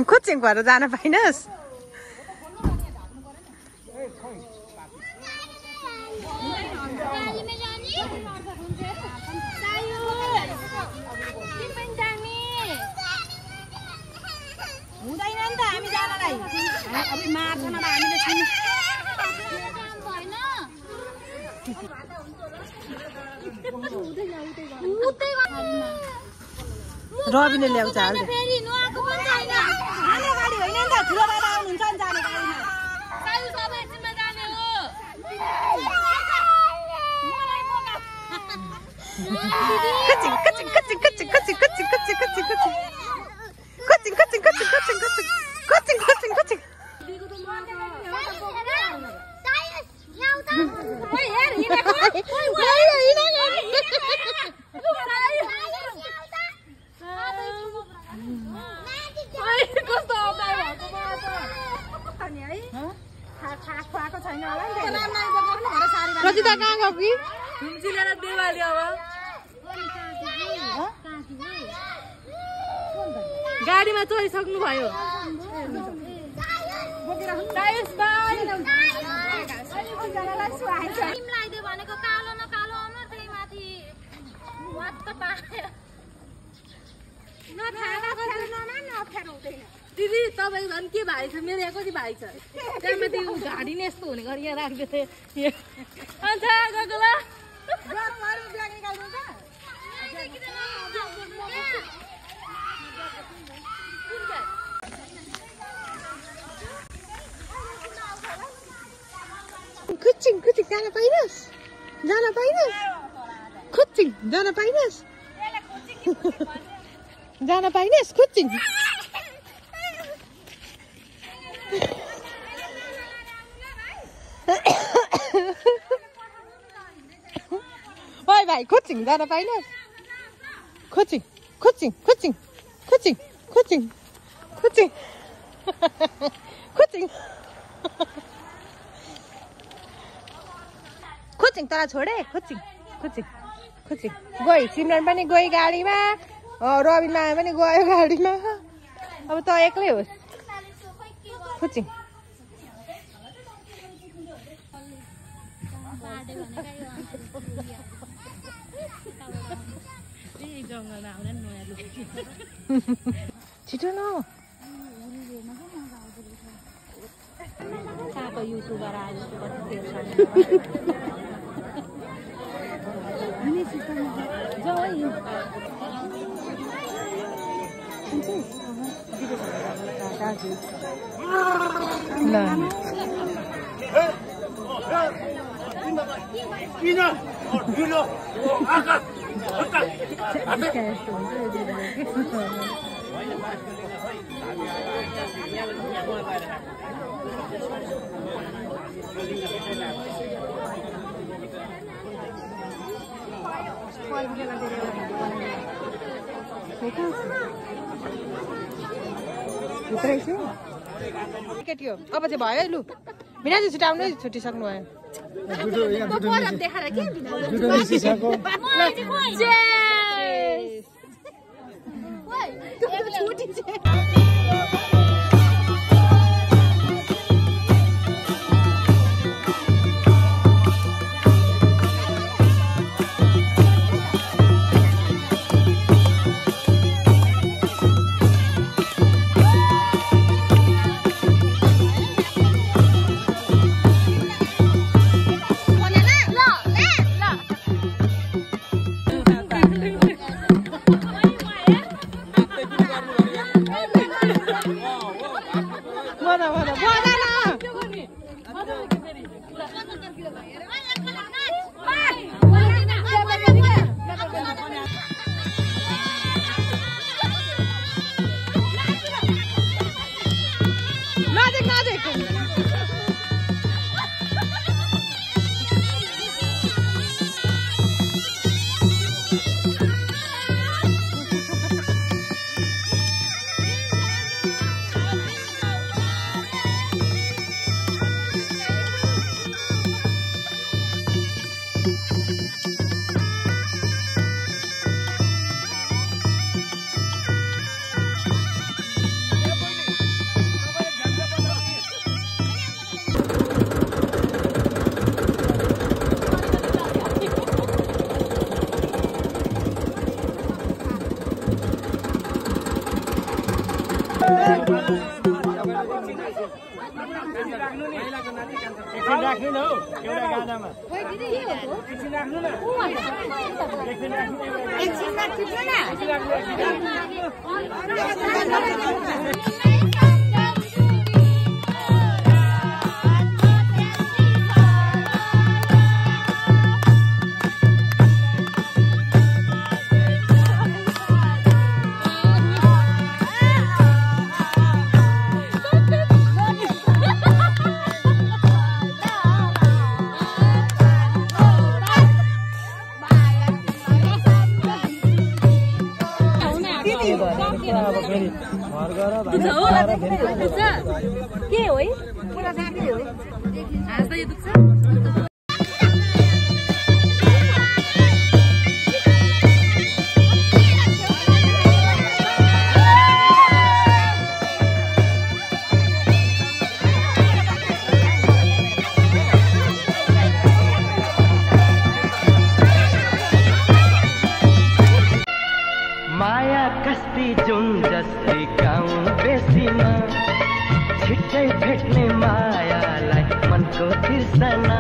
coaching भएर जान पाइनस् हुँदैन नि त हामी जानलाई अब मार्छन् अब हामीले छिन् रविले ल्याउँछ हाल्दै फेरि नुहाको पनि छैन हाले गाडी होइन नि त ठुलो दादा आउनुहुन्छ नि जाने गाडीमा सायु सबै एकछिनमा जाने हो मलाई मोगा कचिङ कचिङ कचिङ कचिङ कचिङ कचिङ कचिङ कचिङ कचिङ कचिङ कचिङ कचिङ कचिङ कचिङ कचिङ कचिङ ओइ हेर हिँडेको कस्तो अप्लाई भएको अनि है खाएको छैन होला नि रजिता कहाँ गयो कि हुम्ची लिएर देवाली अब गाडीमा चढिसक्नु भयो भनेको कालो न कालो अनुहार त्यही माथि वात्त पायो दिदी तपाईँको झन् के भाइ छ मेरो यहाँ कति भाइ छ त्यहाँमाथि गाडी नै यस्तो हुने गरी यहाँ राख्दै थिएँ अन्त गगला कुचिङ कुचिङ जान पाइनस् कुचिङ जान पाइनस् जान पाइनस् कुचिङ ओइ भाइ कुचिङ जान पाइनस् कुचिङ कुचिङ कुचिङ कुचिङ कुचिङ कुचिङ कुचिङ कुचिङ तँलाई छोडे कुचिङ कुचिङ कुचिङ गई सिमरन पनि गई गाडीमा रविमा पनि गयो गाडीमा अब त एक्लै होस् कुचिङ छिटो न कहाँको युट्युबर आयो अब चाहिँ भयो है लु बिना चाहिँ छुट्याउनु छुटिसक्नु भयो के हो है माया कस्ती जुन जस्ती गाउँ बेसीमा छिट्टै भेट्ने मायालाई मनको तिर्सना